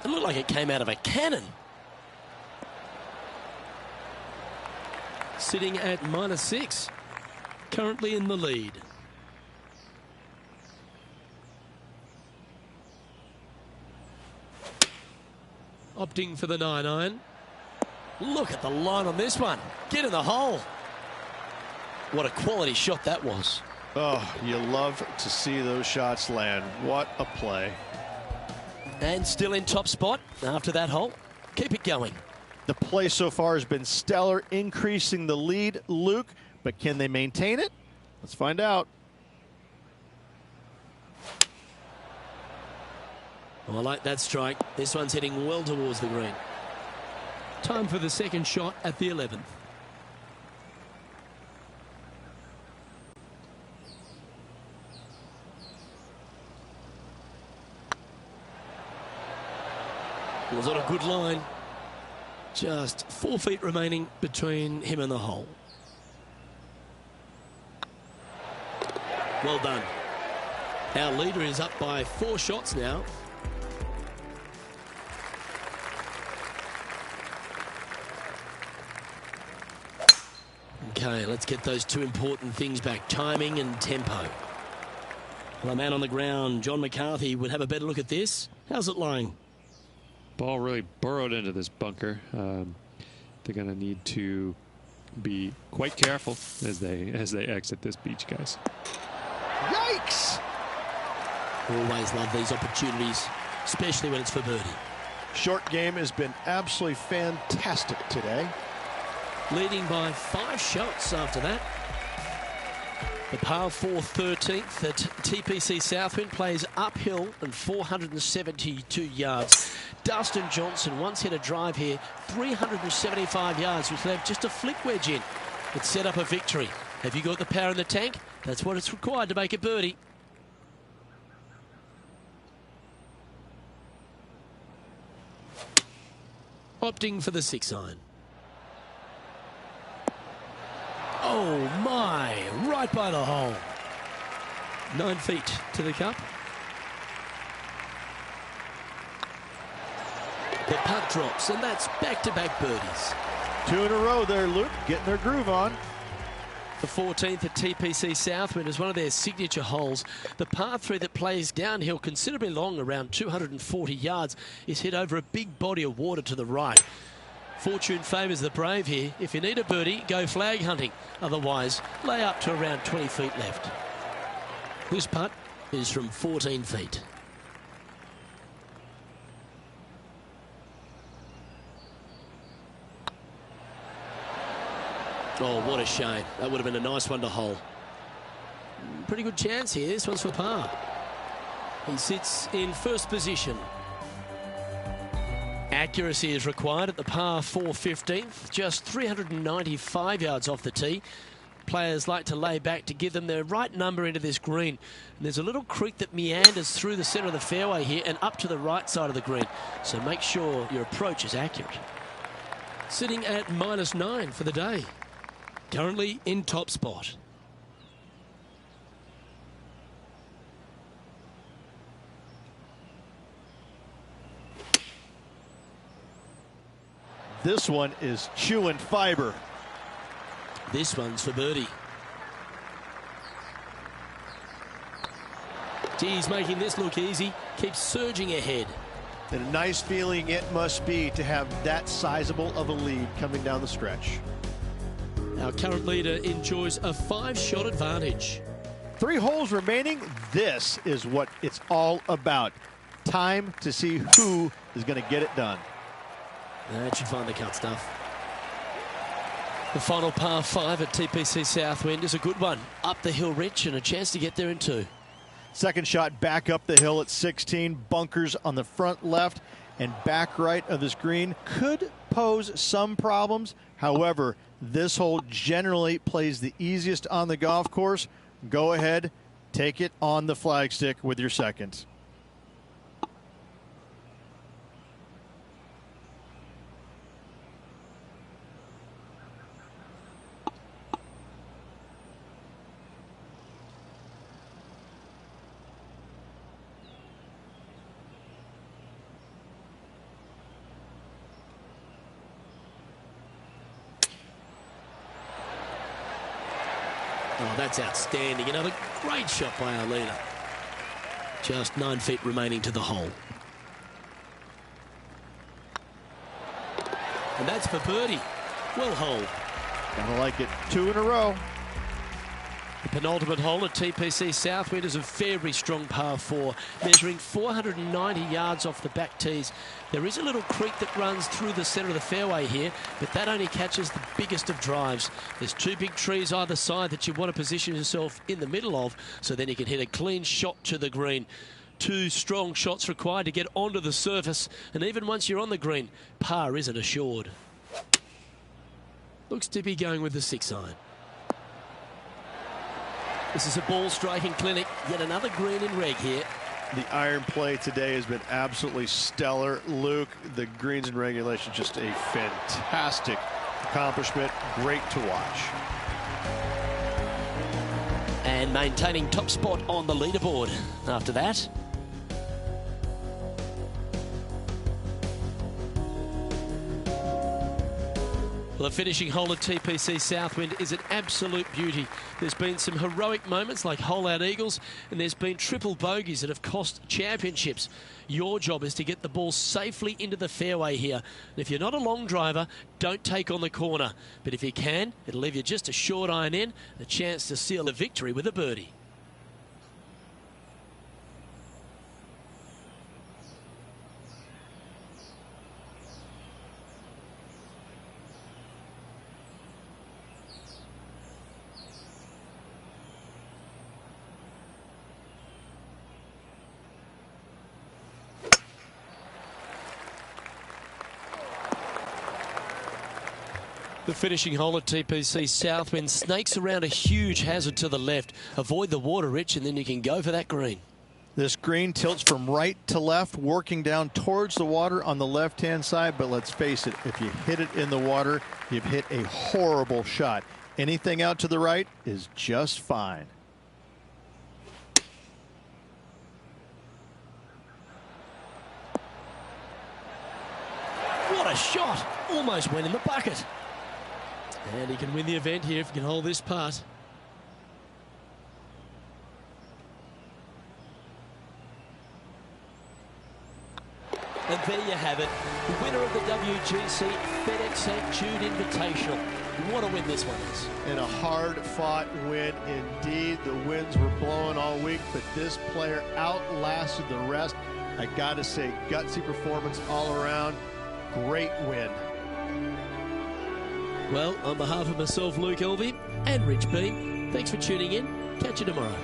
It looked like it came out of a cannon. Sitting at -6. Currently in the lead. Opting for the 9-iron. Look at the line on this one. Get in the hole. What a quality shot that was. Oh, you love to see those shots land. What a play. And still in top spot after that hole. Keep it going. The play so far has been stellar, increasing the lead, Luke. But can they maintain it? Let's find out. Oh, I like that strike. This one's heading well towards the green. Time for the second shot at the 11th. Was on a good line. Just 4 feet remaining between him and the hole. Well done. Our leader is up by 4 shots now. Okay, let's get those two important things back, timing and tempo. Well, a man on the ground, John McCarthy, would have a better look at this. How's it lying? Ball really burrowed into this bunker. They're going to need to be quite careful as they exit this beach, guys. Yikes! Always love these opportunities, especially when it's for birdie. Short game has been absolutely fantastic today. Leading by 5 shots after that. The par 4 13th at TPC Southwind plays uphill and 472 yards. Dustin Johnson once hit a drive here, 375 yards, which left just a flick wedge in. It set up a victory. Have you got the power in the tank? That's what it's required to make a birdie. Opting for the 6-iron. Oh my, right by the hole. 9 feet to the cup. The putt drops, and that's back-to-back birdies. 2 in a row there, Luke, getting their groove on. The 14th at TPC Southwind is one of their signature holes. The par 3 that plays downhill considerably long, around 240 yards, is hit over a big body of water to the right. Fortune favours the brave here. If you need a birdie, go flag hunting. Otherwise, lay up to around 20 feet left. This putt is from 14 feet. Oh, what a shame. That would have been a nice one to hole. Pretty good chance here. This one's for par. He sits in first position. Accuracy is required at the par 4 15th, just 395 yards off the tee. Players like to lay back to give them the right number into this green. And there's a little creek that meanders through the centre of the fairway here and up to the right side of the green. So make sure your approach is accurate. Sitting at -9 for the day. Currently in top spot. This one is chewing fiber. This one's for birdie. He's making this look easy. Keeps surging ahead. And a nice feeling it must be to have that sizable of a lead coming down the stretch. Our current leader enjoys a 5-shot advantage. 3 holes remaining. This is what it's all about. Time to see who is going to get it done. That should find the cut stuff. The final par 5 at TPC Southwind is a good one. Up the hill rich and a chance to get there in 2. Second shot back up the hill at 16. Bunkers on the front left and back right of this green could pose some problems. However, this hole generally plays the easiest on the golf course. Go ahead, take it on the flagstick with your second. Oh, that's outstanding. Another great shot by our leader. Just 9 feet remaining to the hole. And that's for birdie. Well holed. Kinda like it. 2 in a row. The penultimate hole at TPC Southwind is a very strong par 4, measuring 490 yards off the back tees. There is a little creek that runs through the centre of the fairway here, but that only catches the biggest of drives. There's 2 big trees either side that you want to position yourself in the middle of, so then you can hit a clean shot to the green. 2 strong shots required to get onto the surface, and even once you're on the green, par isn't assured. Looks to be going with the 6-iron. This is a ball striking clinic. Yet another green in reg here. The iron play today has been absolutely stellar. Luke, the greens in regulation, just a fantastic accomplishment. Great to watch. And maintaining top spot on the leaderboard after that. Well, the finishing hole at TPC Southwind is an absolute beauty. There's been some heroic moments like hole-out eagles, and there's been triple bogeys that have cost championships. Your job is to get the ball safely into the fairway here. And if you're not a long driver, don't take on the corner. But if you can, it'll leave you just a short iron in, a chance to seal the victory with a birdie. The finishing hole at TPC Southwind snakes around a huge hazard to the left. Avoid the water, Rich, and then you can go for that green. This green tilts from right to left, working down towards the water on the left-hand side. But let's face it, if you hit it in the water, you've hit a horrible shot. Anything out to the right is just fine. What a shot! Almost went in the bucket. And he can win the event here if he can hold this putt. And there you have it. The winner of the WGC FedEx St. Jude Invitational. What a win this one is. And a hard-fought win indeed. The winds were blowing all week, but this player outlasted the rest. I got to say, gutsy performance all around. Great win. Well, on behalf of myself, Luke Elvey, and Rich Beam, thanks for tuning in. Catch you tomorrow.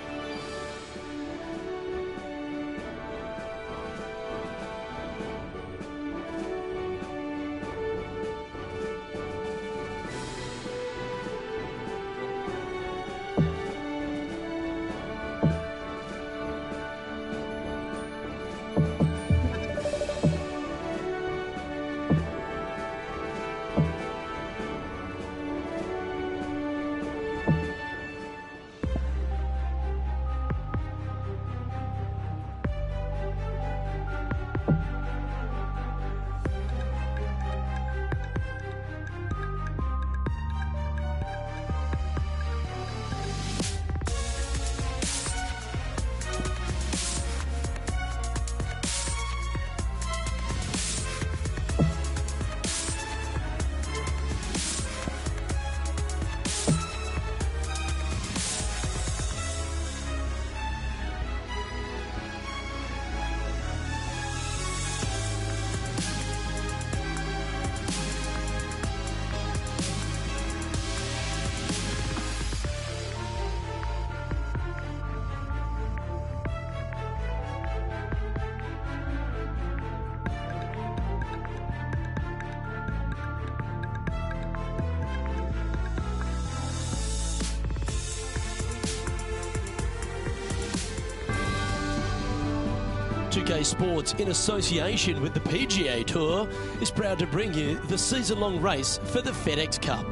PGA Sports, in association with the PGA Tour, is proud to bring you the season-long race for the FedEx Cup.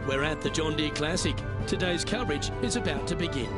We're at the John Deere Classic. Today's coverage is about to begin.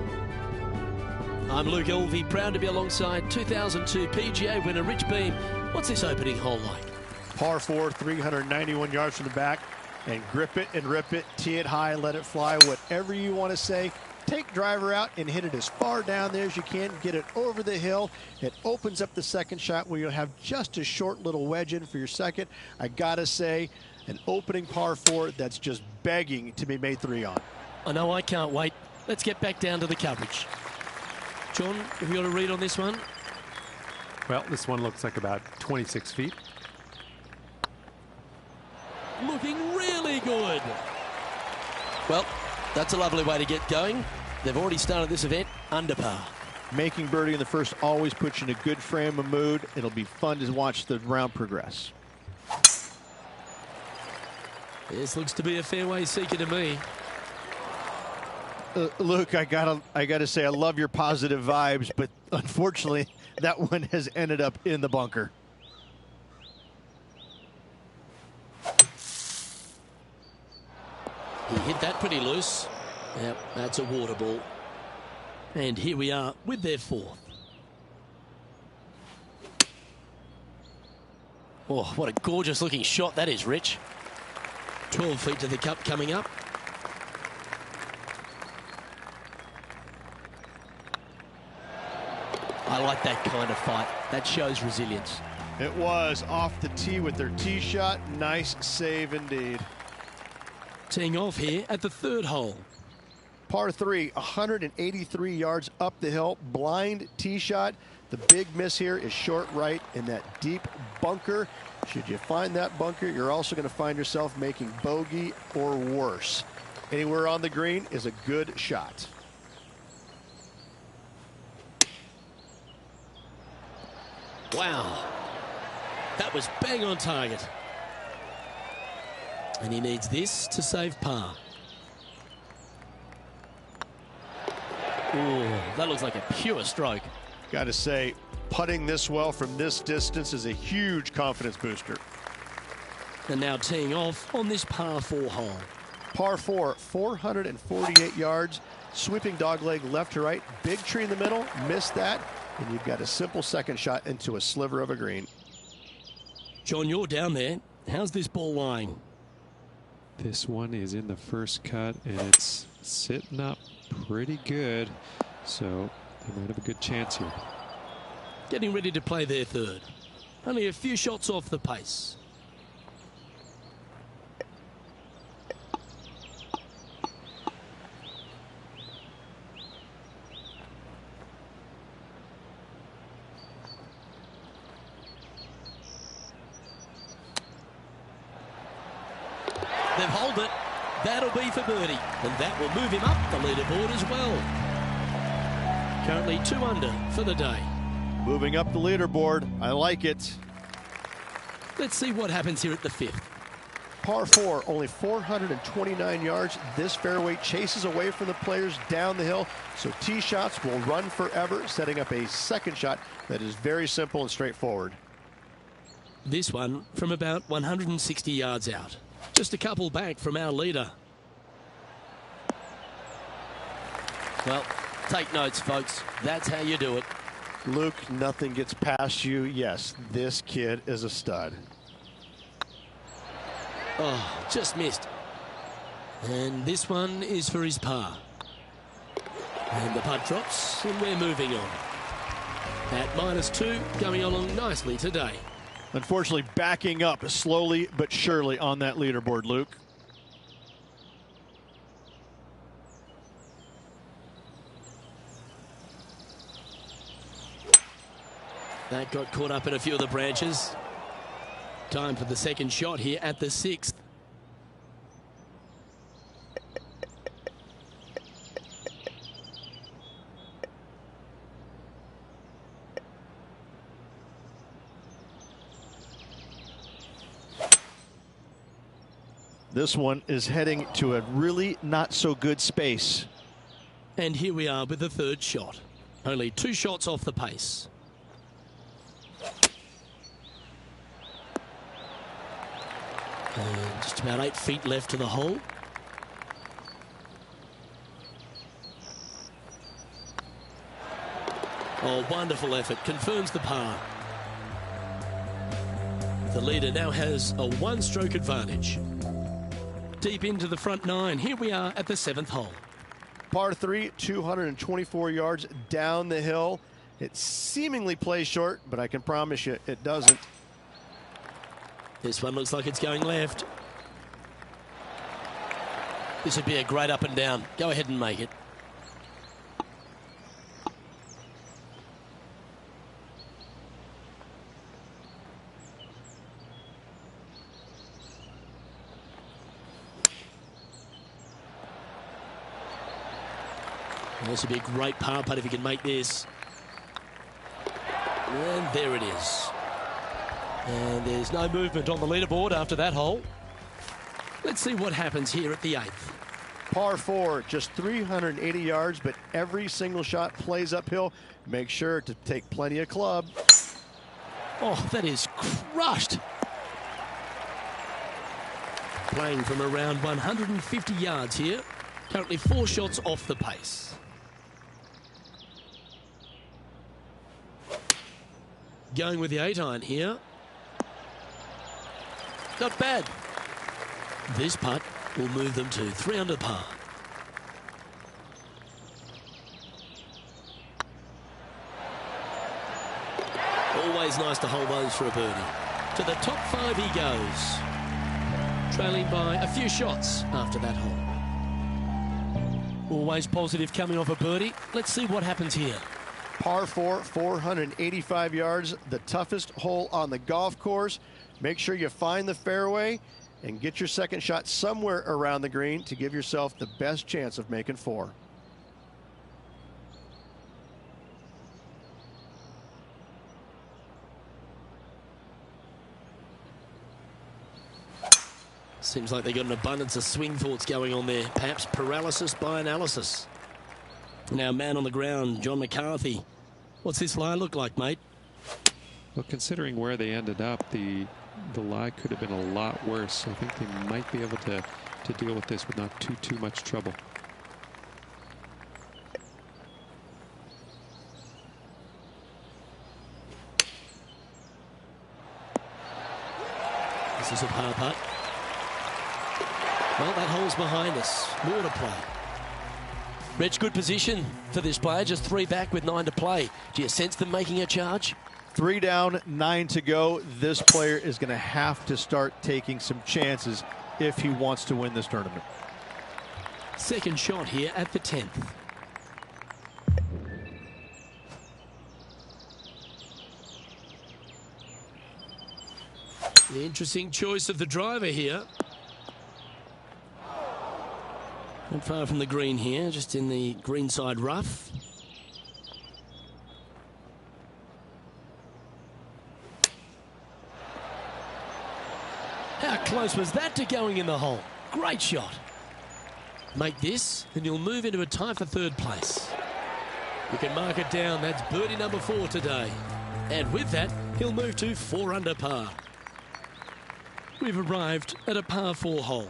I'm Luke Elvey, proud to be alongside 2002 PGA winner Rich Beam. What's this opening hole like? Par 4, 391 yards from the back, and grip it and rip it, tee it high, let it fly, whatever you want to say. take driver out and hit it as far down there as you can. Get it over the hill. It opens up the second shot where you'll have just a short little wedge in for your second. I gotta say, an opening par 4 that's just begging to be made 3 on. I know, I can't wait. Let's get back down to the coverage. John, have you got a read on this one? Well, this one looks like about 26 feet. Looking really good. Well, that's a lovely way to get going. They've already started this event under par. Making birdie in the first always puts you in a good frame of mood. It'll be fun to watch the round progress. This looks to be a fairway seeker to me. Luke, I gotta say, I love your positive vibes, but unfortunately, that one has ended up in the bunker. He hit that pretty loose. Yep, that's a water ball. And here we are with their 4th. Oh, what a gorgeous looking shot that is, Rich. 12 feet to the cup coming up. I like that kind of fight. That shows resilience. It was off the tee with their tee shot. Nice save indeed. Teeing off here at the 3rd hole. Par 3, 183 yards up the hill. Blind tee shot. The big miss here is short right in that deep bunker. Should you find that bunker, you're also going to find yourself making bogey or worse. Anywhere on the green is a good shot. Wow. That was bang on target. And he needs this to save par. Oh, that looks like a pure stroke. Got to say, putting this well from this distance is a huge confidence booster. And now teeing off on this par 4 hole. Par 4, 448 yards. Sweeping dogleg left to right. Big tree in the middle. Missed that. And you've got a simple second shot into a sliver of a green. John, you're down there. How's this ball lying? This one is in the first cut, and it's sitting up pretty good. So they might have a good chance here. Getting ready to play their 3rd. Only a few shots off the pace. They've held it. That'll be for birdie. And that will move him up the leaderboard as well. Currently 2 under for the day. Moving up the leaderboard. I like it. Let's see what happens here at the 5th. Par 4, only 429 yards. This fairway chases away from the players down the hill, so tee shots will run forever, setting up a second shot that is very simple and straightforward. This one from about 160 yards out. Just a couple back from our leader. Well, take notes, folks. That's how you do it. Luke, nothing gets past you. Yes, this kid is a stud. Oh, just missed. And this one is for his par. And the putt drops, and we're moving on. At -2, going along nicely today. Unfortunately, backing up slowly but surely on that leaderboard, Luke. That got caught up in a few of the branches. Time for the second shot here at the 6th. This one is heading to a really not so good space. And here we are with the 3rd shot. Only 2 shots off the pace. And just about 8 feet left to the hole. Oh, wonderful effort. Confirms the par. The leader now has a 1-stroke advantage. Deep into the front 9. Here we are at the 7th hole. Par 3, 224 yards down the hill. It seemingly plays short, but I can promise you it doesn't. This one looks like it's going left. This would be a great up and down. Go ahead and make it. This would be a great par putt if he can make this. And there it is. And there's no movement on the leaderboard after that hole. Let's see what happens here at the 8th. Par 4, just 380 yards, but every single shot plays uphill. Make sure to take plenty of club. Oh, that is crushed. Playing from around 150 yards here. Currently 4 shots off the pace. Going with the 8-iron here. Not bad. This putt will move them to 3 under par. Always nice to hold those for a birdie. To the top 5 he goes. Trailing by a few shots after that hole. Always positive coming off a birdie. Let's see what happens here. Par 4, 485 yards, the toughest hole on the golf course. Make sure you find the fairway and get your second shot somewhere around the green to give yourself the best chance of making 4. Seems like they got an abundance of swing thoughts going on there. Perhaps paralysis by analysis. Now, man on the ground, John McCarthy. What's this lie look like, mate? Well, considering where they ended up, the lie could have been a lot worse. I think they might be able to deal with this with not too much trouble. This is a par putt. Well, that hole's behind us. More to play. Rich, good position for this player. Just 3 back with 9 to play. Do you sense them making a charge? 3 down, 9 to go. This player is going to have to start taking some chances if he wants to win this tournament. Second shot here at the 10th. The interesting choice of the driver here. Not far from the green here, just in the greenside rough. How close was that to going in the hole? Great shot. Make this, and you'll move into a tie for 3rd place. You can mark it down. That's birdie number 4 today. And with that, he'll move to 4 under par. We've arrived at a par 4 hole.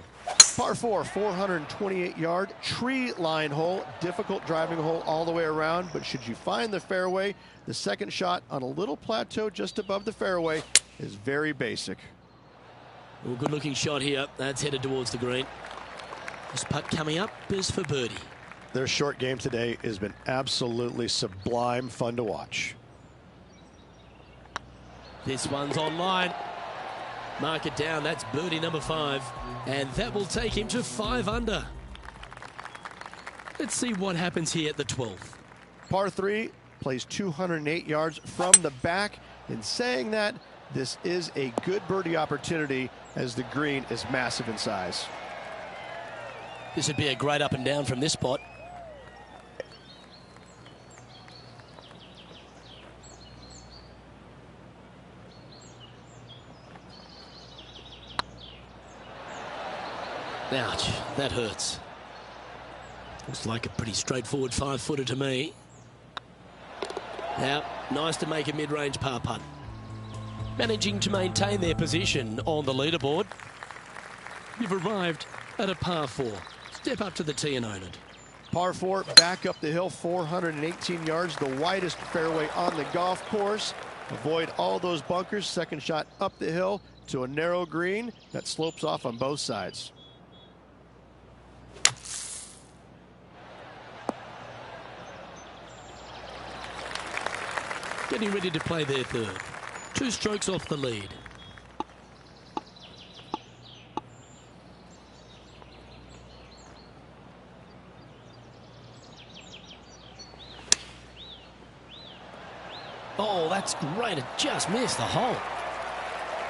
Par 4, 428-yard tree line hole. Difficult driving hole all the way around, but should you find the fairway, the second shot on a little plateau just above the fairway is very basic. Well, good-looking shot here. That's headed towards the green. This putt coming up is for birdie. Their short game today has been absolutely sublime fun to watch. This one's online. Mark it down. That's birdie number 5. And that will take him to 5 under. Let's see what happens here at the 12th. Par 3 plays 208 yards from the back. In saying that, this is a good birdie opportunity as the green is massive in size. This would be a great up and down from this spot. Ouch, that hurts. Looks like a pretty straightforward 5-footer to me. Now, nice to make a mid-range par putt. Managing to maintain their position on the leaderboard. You've arrived at a par 4. Step up to the tee and own it. Par 4, back up the hill, 418 yards, the widest fairway on the golf course. Avoid all those bunkers. Second shot up the hill to a narrow green that slopes off on both sides. getting ready to play their third. 2 strokes off the lead. Oh, that's great. It just missed the hole.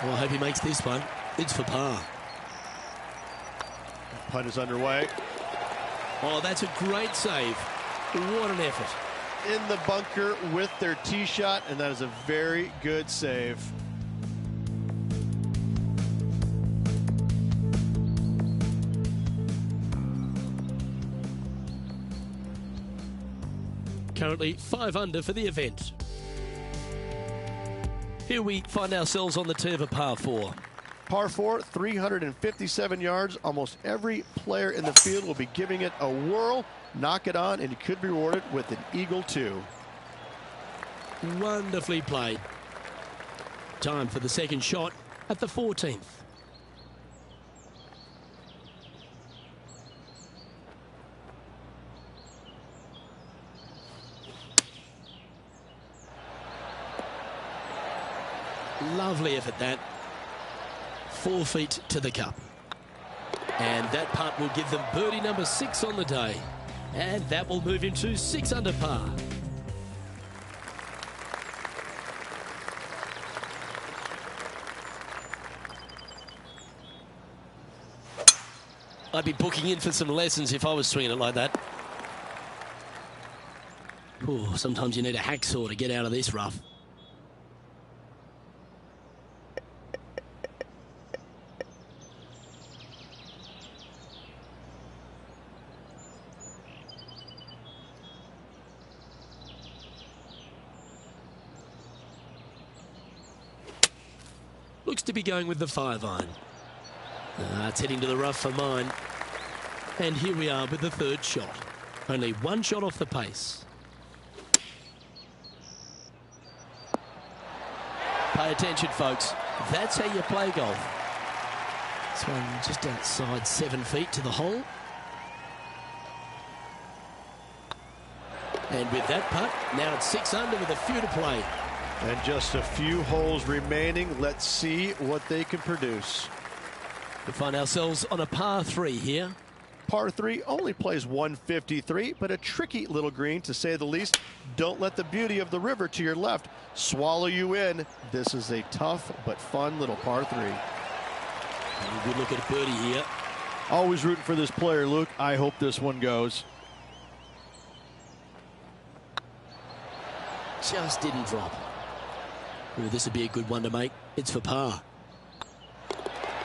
Well, I hope he makes this one. It's for par. Putt is underway. Oh, that's a great save. What an effort. In the bunker with their tee shot, and that is a very good save. Currently 5 under for the event. Here we find ourselves on the tee of a par 4. Par 4, 357 yards. Almost every player in the field will be giving it a whirl. Knock it on, and you could be rewarded with an eagle 2. Wonderfully played. Time for the second shot at the 14th. Lovely effort that. 4 feet to the cup. And that putt will give them birdie number 6 on the day. And that will move him to 6 under par. I'd be booking in for some lessons if I was swinging it like that. Ooh, sometimes you need a hacksaw to get out of this rough. Looks to be going with the 5-iron. It's heading to the rough for mine. And here we are with the third shot. Only 1 shot off the pace. Pay attention, folks. That's how you play golf. This one just outside 7 feet to the hole. And with that putt, now it's 6 under with a few to play. And just a few holes remaining. Let's see what they can produce. We find ourselves on a par 3 here. Par 3 only plays 153, but a tricky little green to say the least. Don't let the beauty of the river to your left swallow you in. This is a tough but fun little par 3. A good look at a birdie here. Always rooting for this player, Luke. I hope this one goes. Just didn't drop. Ooh, this would be a good one to make. It's for par.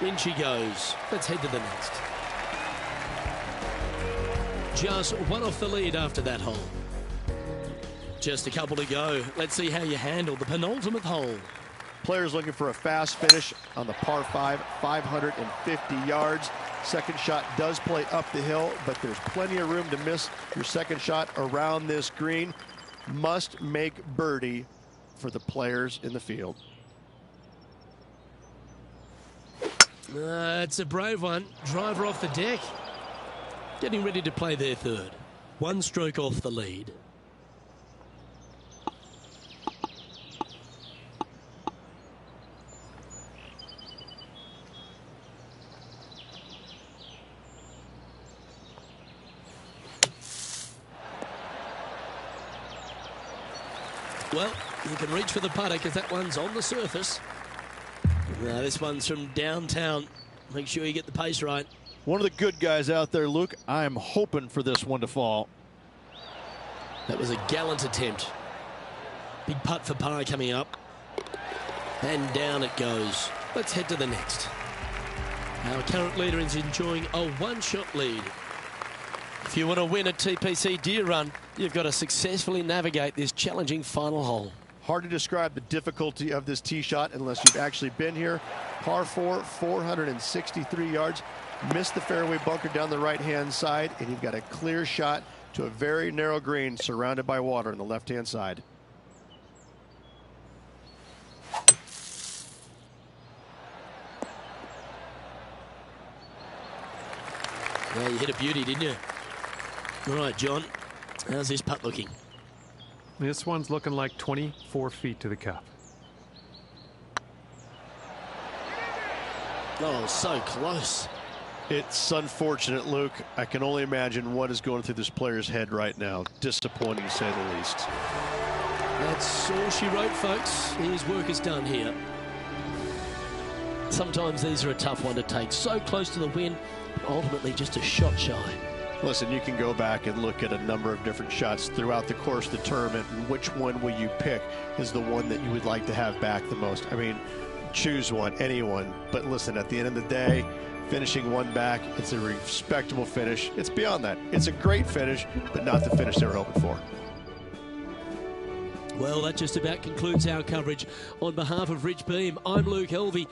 In she goes. Let's head to the next. Just 1 off the lead after that hole. Just a couple to go. Let's see how you handle the penultimate hole. Players looking for a fast finish on the par 5, 550 yards. Second shot does play up the hill, but there's plenty of room to miss your second shot around this green. Must make birdie for the players in the field. It's a brave one. Driver off the deck. Getting ready to play their third. 1 stroke off the lead. Well, you can reach for the putter because that one's on the surface. Now this one's from downtown. Make sure you get the pace right. One of the good guys out there, Luke. I'm hoping for this one to fall. That was a gallant attempt. Big putt for par coming up. And down it goes. Let's head to the next. Our current leader is enjoying a 1-shot lead. If you want to win a TPC Deer Run, you've got to successfully navigate this challenging final hole. Hard to describe the difficulty of this tee shot unless you've actually been here. Par 4, 463 yards. Missed the fairway bunker down the right-hand side, and you've got a clear shot to a very narrow green surrounded by water on the left-hand side. Yeah, you hit a beauty, didn't you? All right, John. How's this putt looking? This one's looking like 24 feet to the cup. Oh, so close. It's unfortunate, Luke. I can only imagine what is going through this player's head right now. Disappointing, to say the least. That's all she wrote, folks. His work is done here. Sometimes these are a tough one to take. So close to the win, but ultimately just a shot shy. Listen, you can go back and look at a number of different shots throughout the course of the tournament, and which one will you pick is the one that you would like to have back the most? I mean, choose one, anyone. But listen, at the end of the day, finishing one back, it's a respectable finish. It's beyond that. It's a great finish, but not the finish they were hoping for. Well, that just about concludes our coverage. On behalf of Rich Beam, I'm Luke Helvey.